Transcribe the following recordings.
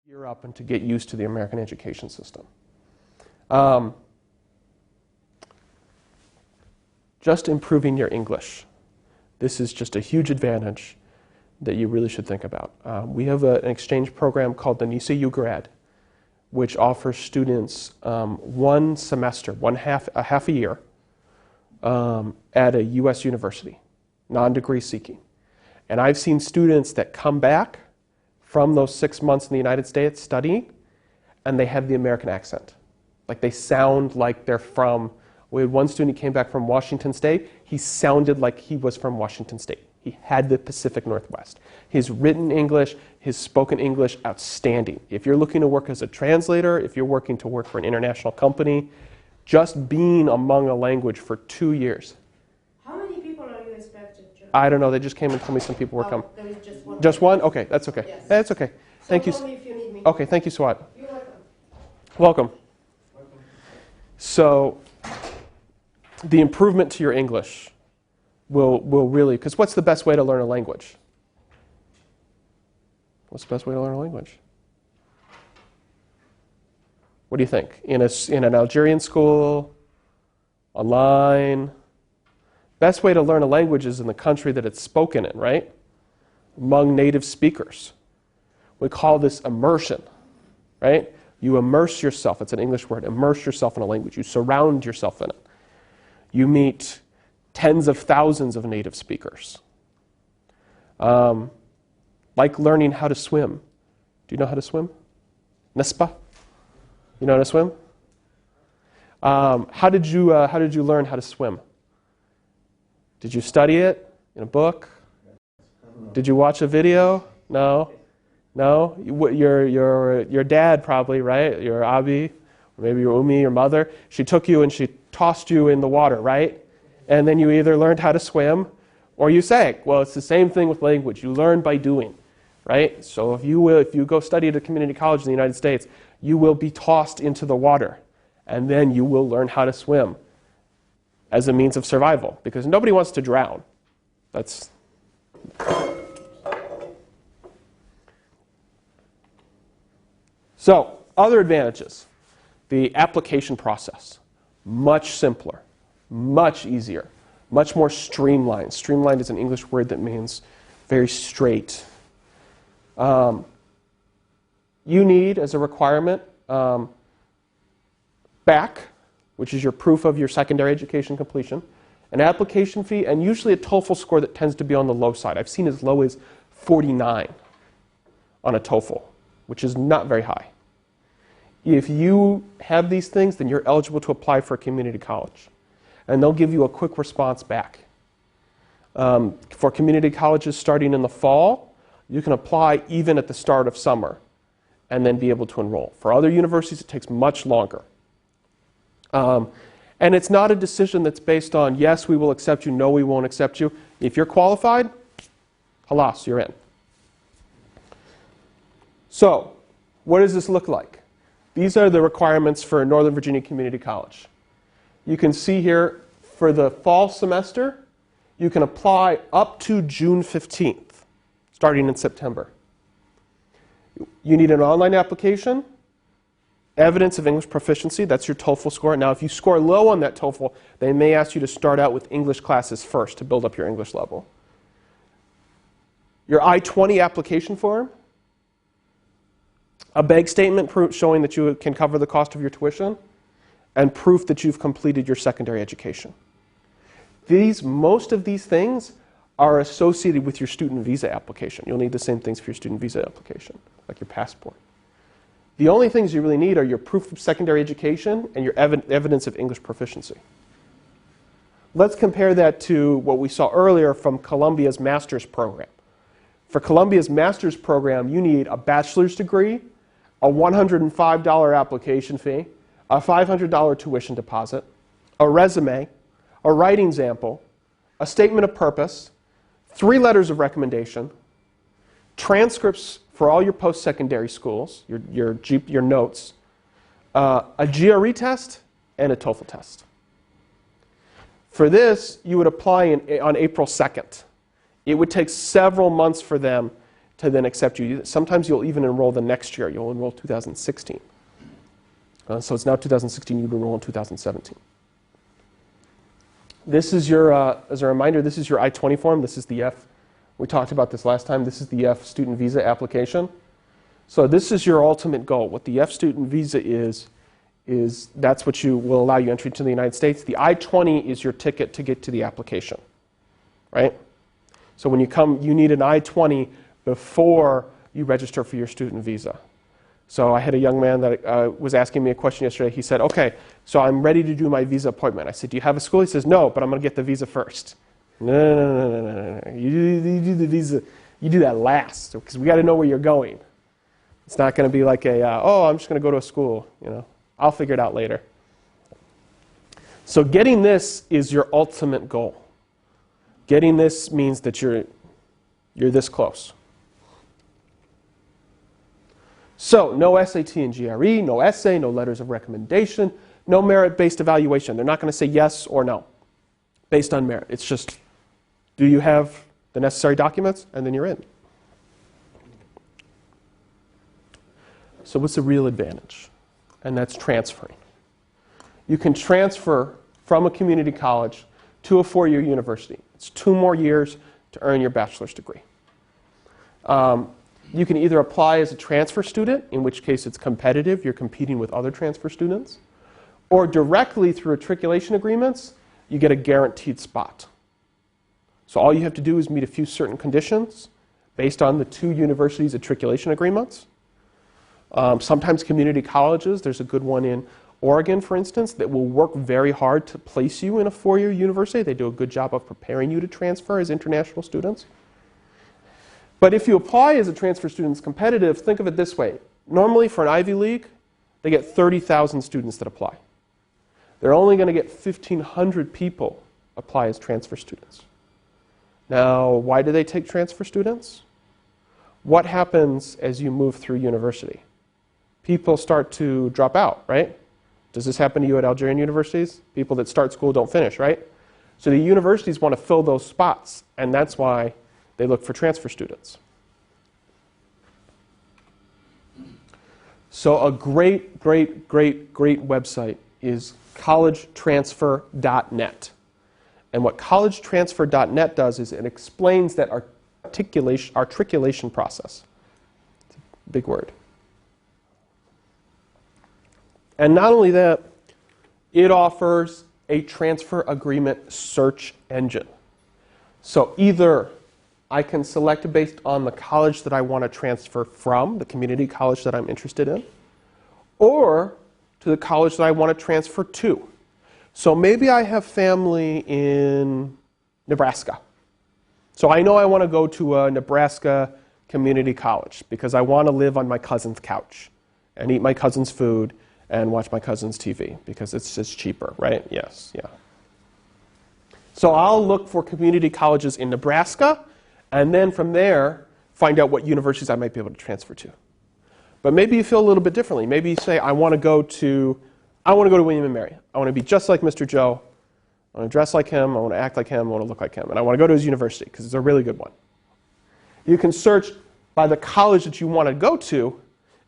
gear up and to get used to the American education system. Just improving your English. This is just a huge advantage that you really should think about. We have an exchange program called the NISA U Grad, which offers students one semester, a half a year, at a U.S. university, non-degree seeking. And I've seen students that come back from those 6 months in the United States studying, and they have the American accent. Like they sound like they're from, we had one student who came back from Washington State. He sounded like he was from Washington State. He had the Pacific Northwest. His written English, his spoken English, outstanding. If you're looking to work as a translator, if you're working to work for an international company, just being among a language for 2 years. How many people are you expected to? I don't know. They just came and told me some people were coming. There is just one. Just one? Okay, that's okay. Yes. That's okay. Thank you. Call me if you need me. Okay, thank you, Swat. You're welcome. Welcome. So, the improvement to your English will really, because what's the best way to learn a language? What's the best way to learn a language? What do you think? In an Algerian school? Online? Best way to learn a language is in the country that it's spoken in, right? Among native speakers. We call this immersion, right? You immerse yourself, it's an English word, immerse yourself in a language. You surround yourself in it. You meet tens of thousands of native speakers. Like learning how to swim. Do you know how to swim? Nespa? You know how to swim? How did you learn how to swim? Did you study it in a book? Did you watch a video? No? No? Your dad probably, right? Your Abi, or maybe your Umi, your mother. She took you and she tossed you in the water, right? And then you either learned how to swim or you sank. Well, it's the same thing with language. You learn by doing, right? So if you go study at a community college in the United States, you will be tossed into the water, and then you will learn how to swim as a means of survival, because nobody wants to drown. That's so, other advantages. The application process, much simpler, much easier, much more streamlined. Streamlined is an English word that means very straight. You need, as a requirement, back, which is your proof of your secondary education completion, an application fee, and usually a TOEFL score that tends to be on the low side. I've seen as low as 49 on a TOEFL, which is not very high. If you have these things, then you're eligible to apply for a community college, and they'll give you a quick response back. For community colleges starting in the fall, you can apply even at the start of summer and then be able to enroll. For other universities, it takes much longer. And it's not a decision that's based on, yes, we will accept you, no, we won't accept you. If you're qualified, halas, you're in. So, what does this look like? These are the requirements for Northern Virginia Community College. You can see here, for the fall semester, you can apply up to June 15th, starting in September. You need an online application, evidence of English proficiency, that's your TOEFL score. Now, if you score low on that TOEFL, they may ask you to start out with English classes first to build up your English level. Your I-20 application form, a bank statement showing that you can cover the cost of your tuition, and proof that you've completed your secondary education. Most of these things are associated with your student visa application. You'll need the same things for your student visa application, like your passport. The only things you really need are your proof of secondary education and your evidence of English proficiency. Let's compare that to what we saw earlier from Columbia's master's program. For Columbia's master's program, you need a bachelor's degree, a $105 application fee, a $500 tuition deposit, a resume, a writing sample, a statement of purpose, 3 letters of recommendation, transcripts for all your post-secondary schools, your notes, a GRE test, and a TOEFL test. For this, you would apply on April 2nd. It would take several months for them to then accept you. Sometimes you'll even enroll the next year. You'll enroll 2016. So it's now 2016, you'd enroll in 2017. This is your, as a reminder, this is your I-20 form. This is the F. We talked about this last time. This is the F student visa application. So this is your ultimate goal. What the F student visa is that's what will allow you entry to the United States. The I-20 is your ticket to get to the application, right? So when you come, you need an I-20 before you register for your student visa. So I had a young man that was asking me a question yesterday. He said, okay, so I'm ready to do my visa appointment. I said, do you have a school? He says, no, but I'm going to get the visa first. No. You do the visa, you do that last, because we got to know where you're going. It's not going to be like oh, I'm just going to go to a school, I'll figure it out later. So getting this is your ultimate goal. Getting this means that you're this close. So no SAT and GRE, no essay, no letters of recommendation, no merit-based evaluation. They're not going to say yes or no based on merit. It's just, do you have the necessary documents? And then you're in. So what's the real advantage? And that's transferring. You can transfer from a community college to a four-year university. It's 2 more years to earn your bachelor's degree. You can either apply as a transfer student, in which case it's competitive, you're competing with other transfer students, or directly through matriculation agreements, you get a guaranteed spot. So all you have to do is meet a few certain conditions based on the 2 universities' matriculation agreements. Sometimes community colleges, there's a good one in Oregon, for instance, that will work very hard to place you in a 4-year university. They do a good job of preparing you to transfer as international students. But if you apply as a transfer student that's competitive, think of it this way. Normally for an Ivy League, they get 30,000 students that apply. They're only going to get 1,500 people apply as transfer students. Now, why do they take transfer students? What happens as you move through university? People start to drop out, right? Does this happen to you at Algerian universities? People that start school don't finish, right? So the universities want to fill those spots, and that's why they look for transfer students. So a great website is collegetransfer.net. And what collegetransfer.net does is it explains that articulation process. It's a big word. And not only that, it offers a transfer agreement search engine. So either I can select based on the college that I want to transfer from, the community college that I'm interested in, or to the college that I want to transfer to. So maybe I have family in Nebraska. So I know I want to go to a Nebraska community college because I want to live on my cousin's couch and eat my cousin's food and watch my cousin's TV because it's just cheaper, right? Yes, yeah. So I'll look for community colleges in Nebraska, and then from there, find out what universities I might be able to transfer to. But maybe you feel a little bit differently. Maybe you say, I want to go to William & Mary. I want to be just like Mr. Joe. I want to dress like him. I want to act like him. I want to look like him. And I want to go to his university because it's a really good one. You can search by the college that you want to go to,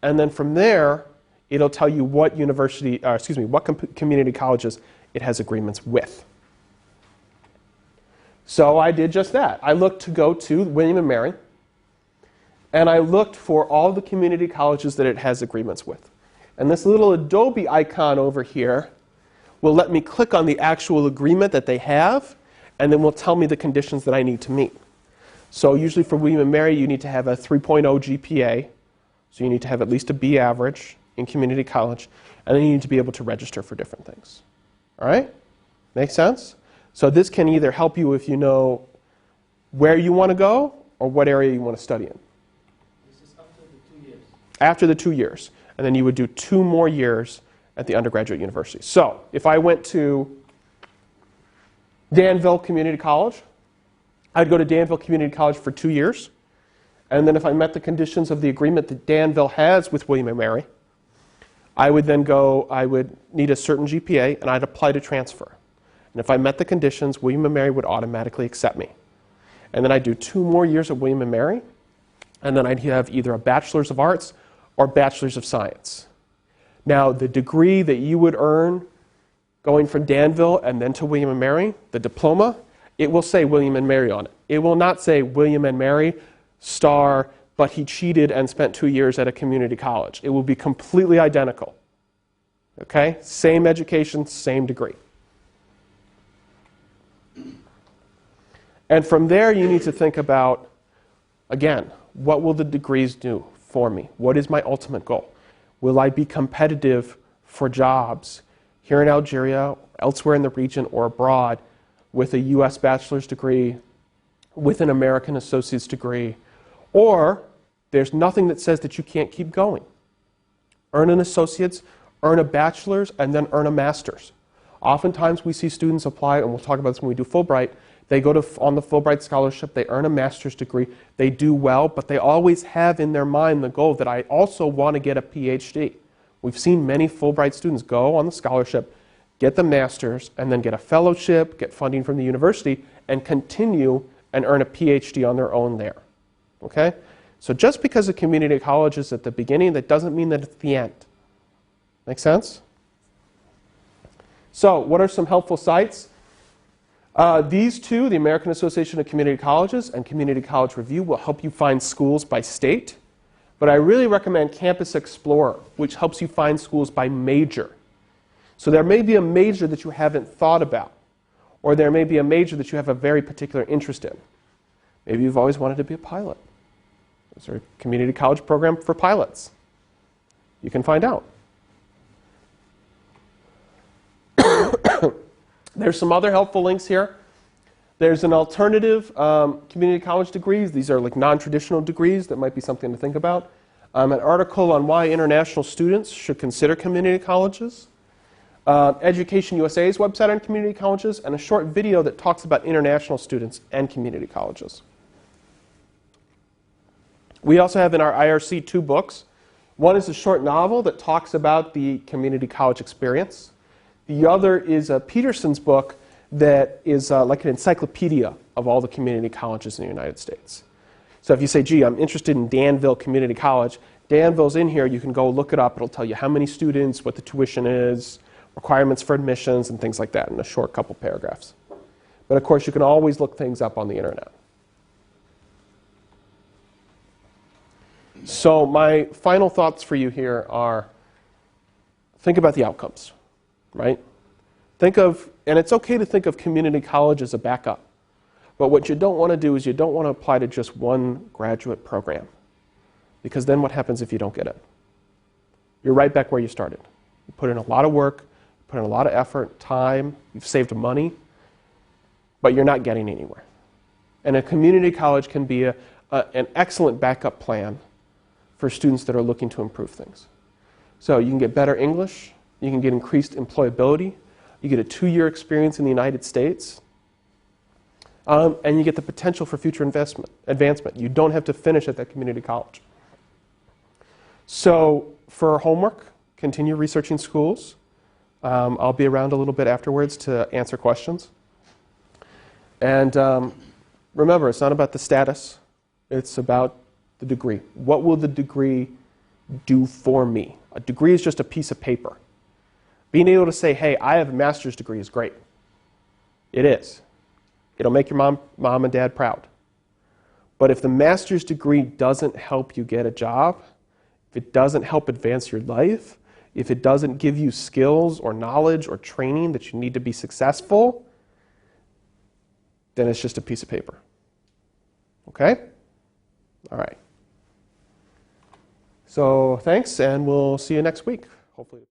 and then from there, it'll tell you what what community colleges it has agreements with. So I did just that. I looked to go to William & Mary, and I looked for all the community colleges that it has agreements with. And this little Adobe icon over here will let me click on the actual agreement that they have, and then will tell me the conditions that I need to meet. So usually for William & Mary, you need to have a 3.0 GPA, so you need to have at least a B average in community college, and then you need to be able to register for different things. All right? Make sense? So this can either help you if you know where you want to go or what area you want to study in. This is after the 2 years. After the 2 years. And then you would do 2 more years at the undergraduate university. So if I went to Danville Community College, I'd go to Danville Community College for 2 years. And then if I met the conditions of the agreement that Danville has with William & Mary, I would need a certain GPA, and I'd apply to transfer. And if I met the conditions, William & Mary would automatically accept me. And then I'd do 2 more years at William & Mary, And then I'd have either a Bachelor's of Arts or Bachelor's of Science. Now, the degree that you would earn going from Danville and then to William & Mary, the diploma, it will say William & Mary on it. It will not say William & Mary, star, but he cheated and spent 2 years at a community college. It will be completely identical. Okay? Same education, same degree. And from there, you need to think about, again, what will the degrees do for me? What is my ultimate goal? Will I be competitive for jobs here in Algeria, elsewhere in the region, or abroad with a U.S. bachelor's degree, with an American associate's degree? Or there's nothing that says that you can't keep going. Earn an associate's, earn a bachelor's, and then earn a master's. Oftentimes we see students apply, and we'll talk about this when we do Fulbright. They go on the Fulbright scholarship, they earn a master's degree, they do well, but they always have in their mind the goal that I also want to get a PhD. We've seen many Fulbright students go on the scholarship, get the master's, and then get a fellowship, get funding from the university, and continue and earn a PhD on their own there. Okay? So just because a community college is at the beginning, that doesn't mean that it's the end. Make sense? So, what are some helpful sites? These two, the American Association of Community Colleges and Community College Review, will help you find schools by state. But I really recommend Campus Explorer, which helps you find schools by major. So there may be a major that you haven't thought about, or there may be a major that you have a very particular interest in. Maybe you've always wanted to be a pilot. Is there a community college program for pilots? You can find out. There's some other helpful links here. There's an alternative community college degrees. These are like non-traditional degrees that might be something to think about. An article on why international students should consider community colleges. Education USA's website on community colleges, and a short video that talks about international students and community colleges. We also have in our IRC 2 books. One is a short novel that talks about the community college experience. The other is Peterson's book that is like an encyclopedia of all the community colleges in the United States. So if you say, gee, I'm interested in Danville Community College, Danville's in here, you can go look it up. It'll tell you how many students, what the tuition is, requirements for admissions, and things like that in a short couple paragraphs. But of course, you can always look things up on the internet. So my final thoughts for you here are, think about the outcomes. Right? Think of, and it's okay to think of community college as a backup. But what you don't want to do is you don't want to apply to just one graduate program. Because then what happens if you don't get it? You're right back where you started. You put in a lot of work, put in a lot of effort, time, you've saved money, but you're not getting anywhere. And a community college can be an excellent backup plan for students that are looking to improve things. So you can get better English, you can get increased employability, you get a 2-year experience in the United States, and you get the potential for future advancement. You don't have to finish at that community college. So for homework, continue researching schools. I'll be around a little bit afterwards to answer questions. And remember, it's not about the status, it's about the degree. What will the degree do for me? A degree is just a piece of paper. Being able to say, hey, I have a master's degree is great. It is. It'll make your mom and dad proud. But if the master's degree doesn't help you get a job, if it doesn't help advance your life, if it doesn't give you skills or knowledge or training that you need to be successful, then it's just a piece of paper. Okay? All right. So thanks, and we'll see you next week, hopefully.